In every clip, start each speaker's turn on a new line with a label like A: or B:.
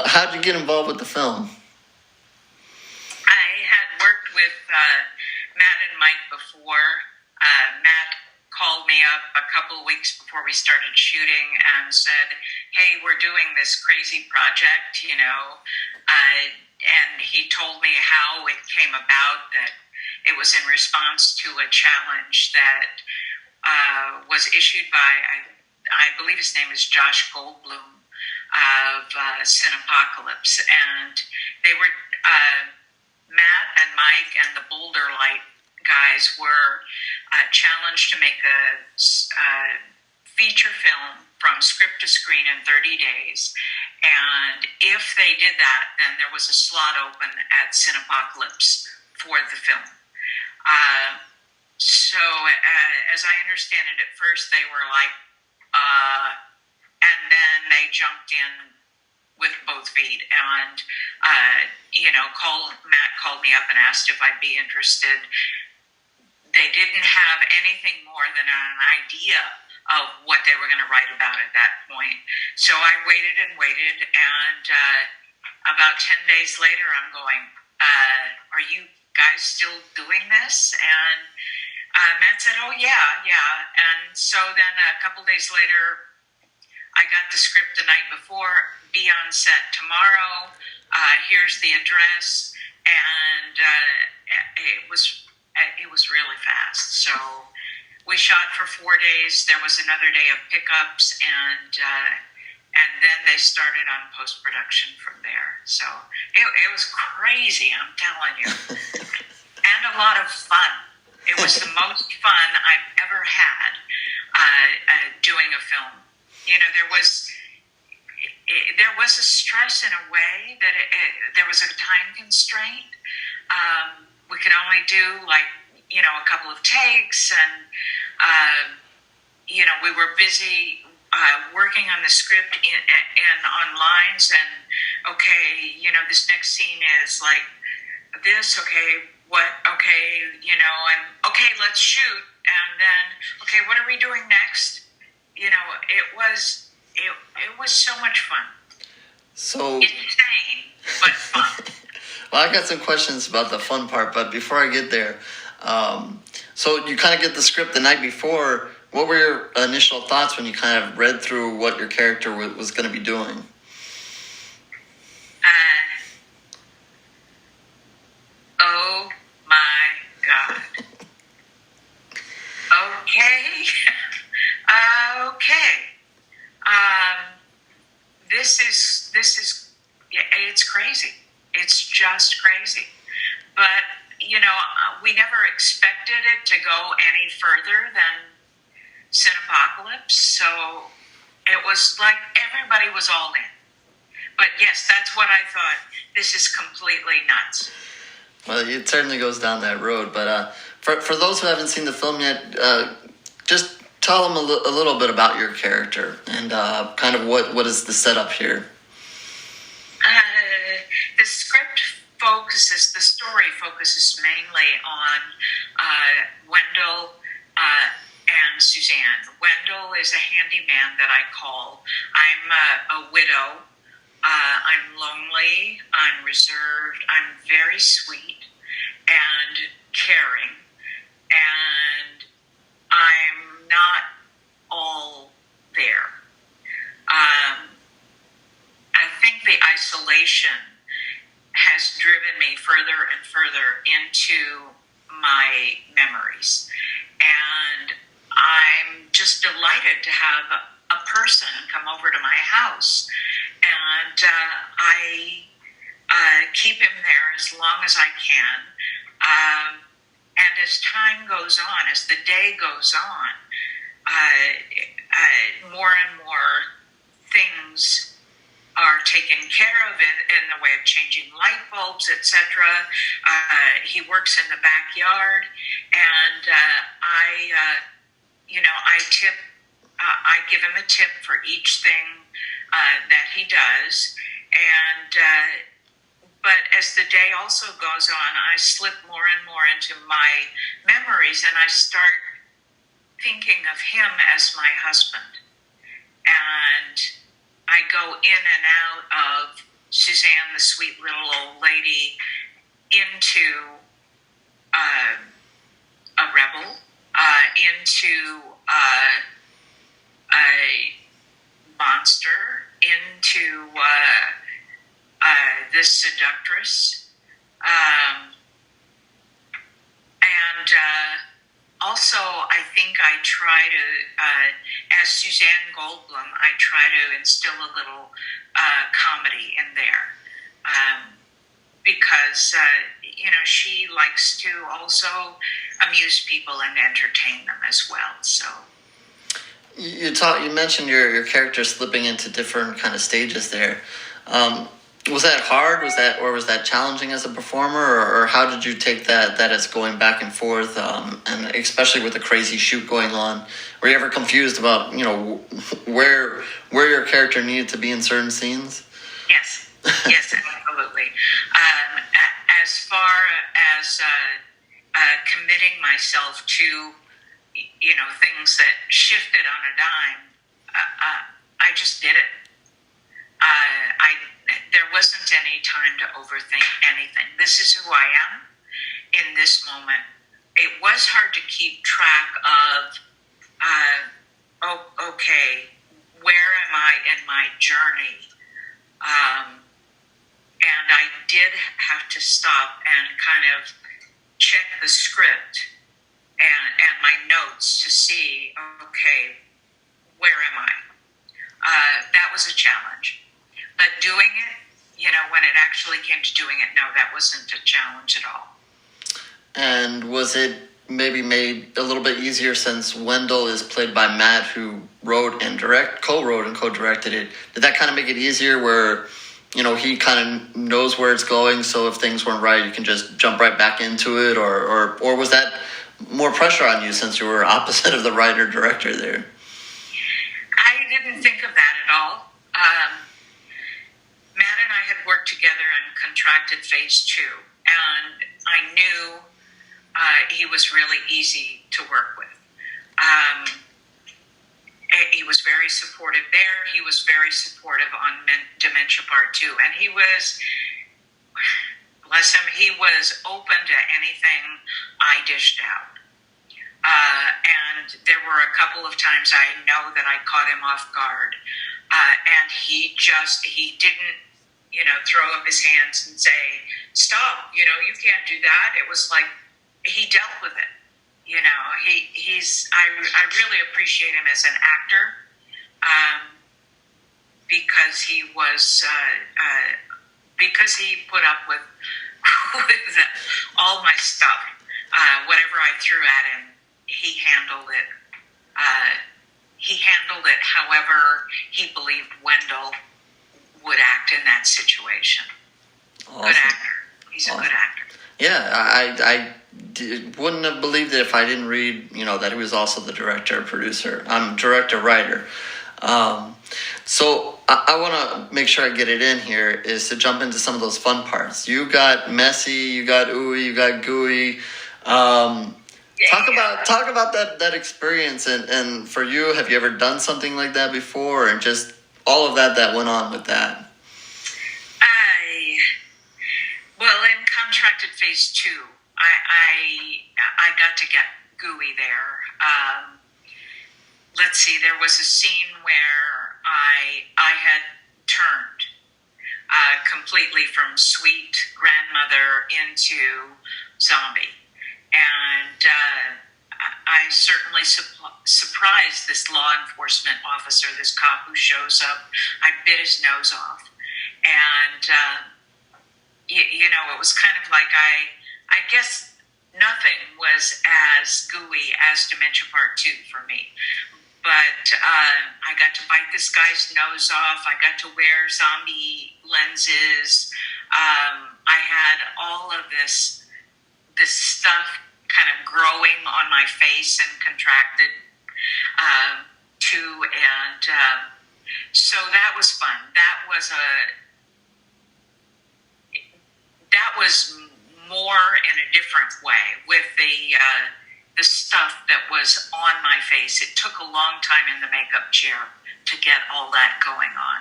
A: how'd you get involved with the film?
B: I had worked with Matt and Mike before. Matt called me up a couple of weeks before we started shooting and said, hey, we're doing this crazy project, and he told me how it came about, that it was in response to a challenge that was issued by, I believe his name is Josh Goldblum of Cinepocalypse, and they were, Matt and Mike and the Boulder Light guys were challenged to make a feature film from script to screen in 30 days. And if they did that, then there was a slot open at Cinepocalypse for the film. So as I understand it, at first they were like, and then they jumped in with both feet. And, Matt called me up and asked if I'd be interested. They didn't have anything more than an idea of what they were going to write about at that point. So I waited and waited, and about 10 days later, I'm going, are you guys still doing this? And Matt said, oh, yeah. And so then a couple days later, I got the script the night before, be on set tomorrow, here's the address, and it was really fast. So we shot for 4 days. There was another day of pickups, and then they started on post-production from there. So it was crazy, I'm telling you, and a lot of fun. It was the most fun I've ever had doing a film. There was a stress in a way that there was a time constraint. We could only do a couple of takes, and we were busy working on the script and on lines, and this next scene is like this, and let's shoot, and then what are we doing next? It was so much fun.
A: So
B: insane, but fun.
A: Well, I got some questions about the fun part, but before I get there, so you kind of get the script the night before. What were your initial thoughts when you kind of read through what your character was going to be doing?
B: Oh my God. Okay. This is it's crazy. It's just crazy. But, we never expected it to go any further than Cinepocalypse. So it was like everybody was all in. But yes, that's what I thought. This is completely nuts.
A: Well, it certainly goes down that road. But for those who haven't seen the film yet, just tell them a little bit about your character and kind of what is the setup here.
B: The story focuses mainly on Wendell and Suzanne. Wendell is a handyman that I call. I'm a widow. I'm lonely. I'm reserved. I'm very sweet and caring. And I'm not all there. I think the isolation has driven me further and further into my memories. And I'm just delighted to have a person come over to my house. And I keep him there as long as I can. And as time goes on, as the day goes on, more and more things are taken care of in the way of changing light bulbs, etc. He works in the backyard, and I give him a tip for each thing that he does, and but as the day also goes on, I slip more and more into my memories, and I start thinking of him as my husband, and I go in and out of Suzanne, the sweet little old lady, into a rebel, into a monster, into this seductress, and also I think I try to, as Suzanne Goldblum, I try to instill a little comedy in there, because she likes to also amuse people and entertain them as well. So
A: you mentioned your character slipping into different kind of stages there. Was that hard? Was that challenging as a performer, or how did you take that as going back and forth, and especially with the crazy shoot going on? Were you ever confused about where your character needed to be in certain scenes?
B: Yes, yes, absolutely. As far as committing myself to things that shifted on a dime, I just did it. There wasn't any time to overthink anything. This is who I am in this moment. It was hard to keep track of, okay, where am I in my journey? And I did have to stop and kind of check the script and my notes to see, okay, where am I? That was a challenge. But doing it, when it actually came to doing it, no, that wasn't a challenge at all.
A: And was it maybe made a little bit easier since Wendell is played by Matt, who co-wrote and co-directed it? Did that kind of make it easier where, he kind of knows where it's going, so if things weren't right, you can just jump right back into it? Or was that more pressure on you since you were opposite of the writer-director there?
B: I didn't think of that at all. Matt and I had worked together in Contracted Phase 2, and I knew he was really easy to work with. He was very supportive there. He was very supportive on Dementia Part 2, and he was, bless him, he was open to anything I dished out. And there were a couple of times I know that I caught him off guard. And he didn't, throw up his hands and say, stop, you can't do that. It was like, he dealt with it. I really appreciate him as an actor, because he was, because he put up with all my stuff. Whatever I threw at him, he handled it. He handled it however he believed Wendell would act in that situation. Awesome. Good actor. He's awesome. A good actor.
A: Yeah, I wouldn't have believed it if I didn't read, that he was also the director, producer, director-writer. So I want to make sure I get it in here, is to jump into some of those fun parts. You got messy, you got ooey, you got gooey. Talk about that experience, and for you, have you ever done something like that before, and just all of that went on with that?
B: Well, in Contracted Phase 2, I got to get gooey there. Let's see, there was a scene where I had turned completely from sweet grandmother into zombie. And I certainly surprised this law enforcement officer, this cop who shows up. I bit his nose off. And, it was kind of like I guess nothing was as gooey as Dementia Part 2 for me. But I got to bite this guy's nose off. I got to wear zombie lenses. I had all of this stuff kind of growing on my face and contracted too. And so that was fun. That was more in a different way with the stuff that was on my face. It took a long time in the makeup chair to get all that going on.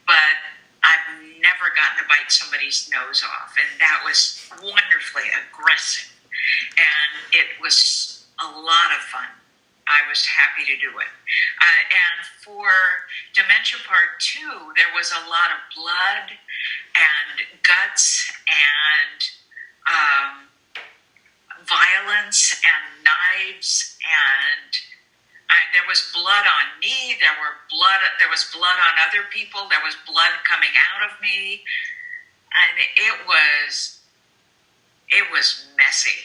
B: But I've never gotten bite somebody's nose off, and that was wonderfully aggressive, and it was a lot of fun. I was happy to do it. And for Dementia Part 2, there was a lot of blood and guts and violence and knives, and there was blood on me. There was blood on other people. There was blood coming out of me, and it was messy.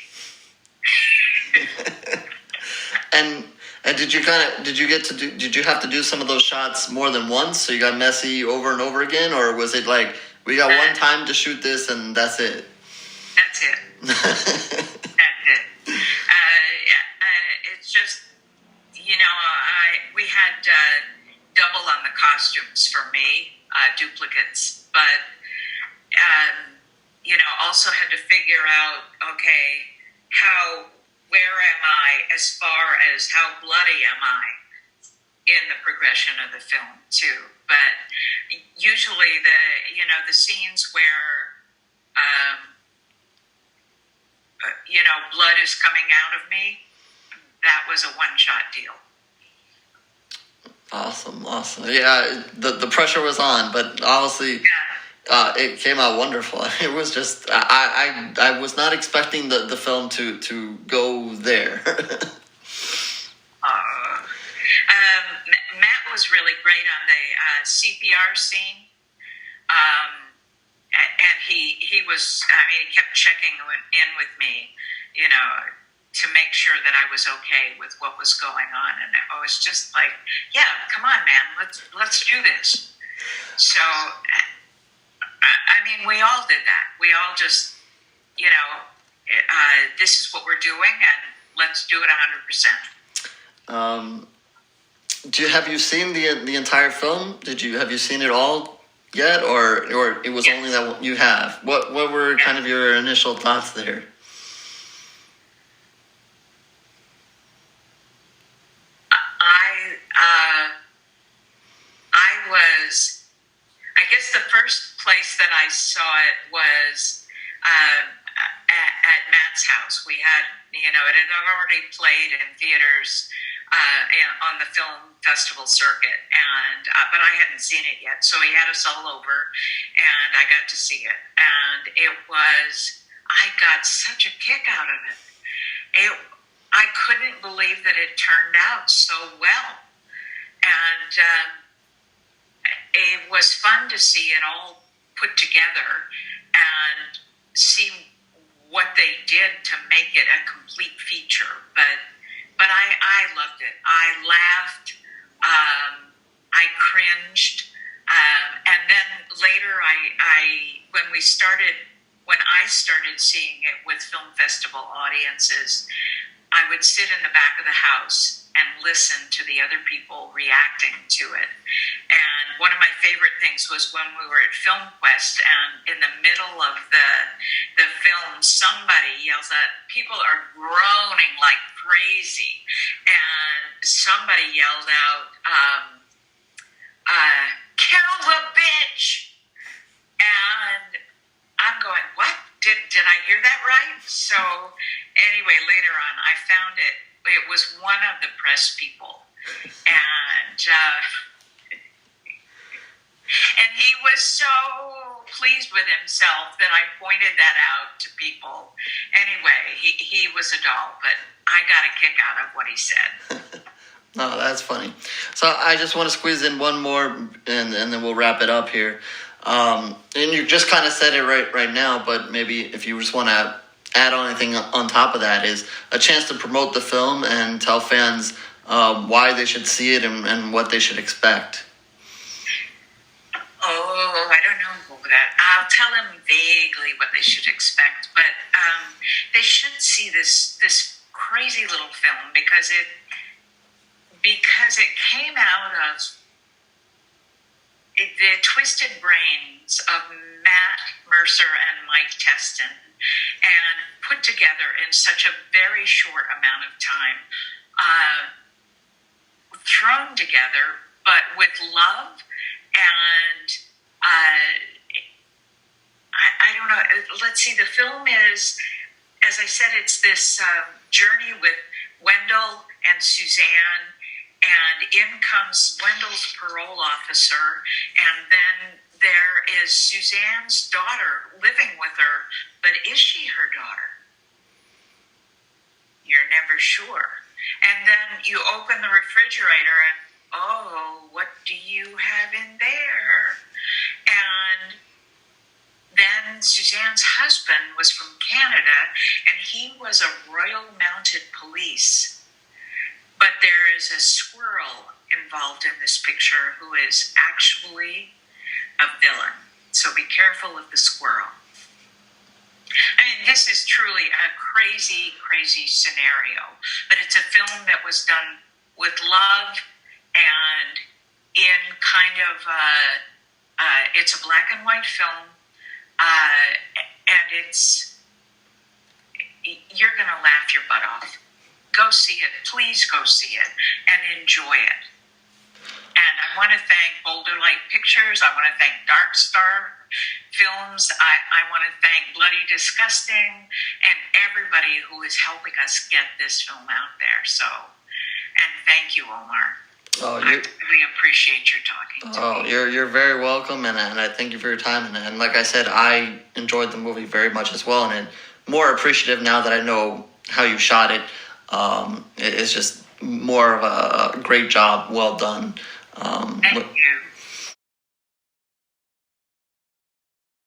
A: And did you have to do some of those shots more than once, so you got messy over and over again, or was it like we got one time to shoot this and that's it?
B: That's it. That's it. It's just, we had double on the costumes for me, duplicates, but also had to figure out, okay, where am I as far as how bloody am I in the progression of the film too. But usually the scenes where blood is coming out of me, that was a one-shot deal.
A: Awesome. Yeah, the pressure was on, but honestly, it came out wonderful. It was just I was not expecting the film to go there.
B: Matt was really great on the CPR scene, and he was. He kept checking in with me, to make sure that I was okay with what was going on, and I was just like, "Yeah, come on, man, let's do this." So, we all did that. We all just, this is what we're doing, and let's do it 100%.
A: Have you seen the entire film? Have you seen it all yet, or it was only that you have? What were kind of your initial thoughts there?
B: I guess the first place that I saw it was at Matt's house. We had, it had already played in theaters on the film festival circuit, and but I hadn't seen it yet. So he had us all over, and I got to see it, and I got such a kick out of it. I couldn't believe that it turned out so well, and it was fun to see it all put together and see what they did to make it a complete feature. But I loved it. I laughed. I cringed. And then later, when I started seeing it with film festival audiences, I would sit in the back of the house and listen to the other people reacting to it. And one of my favorite things was when we were at Film Quest, and in the middle of the film, somebody yells out, people are groaning like crazy, and somebody yelled out, kill the bitch! And I'm going, what? Did I hear that right? So anyway, later on, I found it was one of the press people, and he was so pleased with himself that I pointed that out to people. Anyway, he was a doll, but I got a kick out of what he said.
A: No, that's funny. So I just want to squeeze in one more, and then we'll wrap it up here. And you just kind of said it right now, but maybe if you just want to add on anything on top of that, is a chance to promote the film and tell fans why they should see it and what they should expect.
B: Oh, I don't know that. I'll tell them vaguely what they should expect, but they should see this crazy little film because it came out of the twisted brains of Matt Mercer and Mike Testin, and put together in such a very short amount of time, thrown together, but with love and see, the film is, as I said, it's this journey with Wendell and Suzanne, and in comes Wendell's parole officer, and then there is Suzanne's daughter living with her, but is she her daughter? You're never sure. And then you open the refrigerator and, oh, what do you have in there? And then Suzanne's husband was from Canada, and he was a Royal Mounted Police. But there is a squirrel involved in this picture who is actually a villain. So be careful of the squirrel. I mean, this is truly a crazy, crazy scenario. But it's a film that was done with love and in kind of, it's a black and white film. And you're going to laugh your butt off. Go see it. Please go see it and enjoy it. And I want to thank Boulder Light Pictures. I want to thank Dark Star Films. I want to thank Bloody Disgusting and everybody who is helping us get this film out there. So, and thank you, Omar.
A: Oh,
B: I really appreciate your talking to me.
A: You're very welcome, and I thank you for your time. And like I said, I enjoyed the movie very much as well, and more appreciative now that I know how you shot it. It's just more of a great job, well done.
B: Thank you.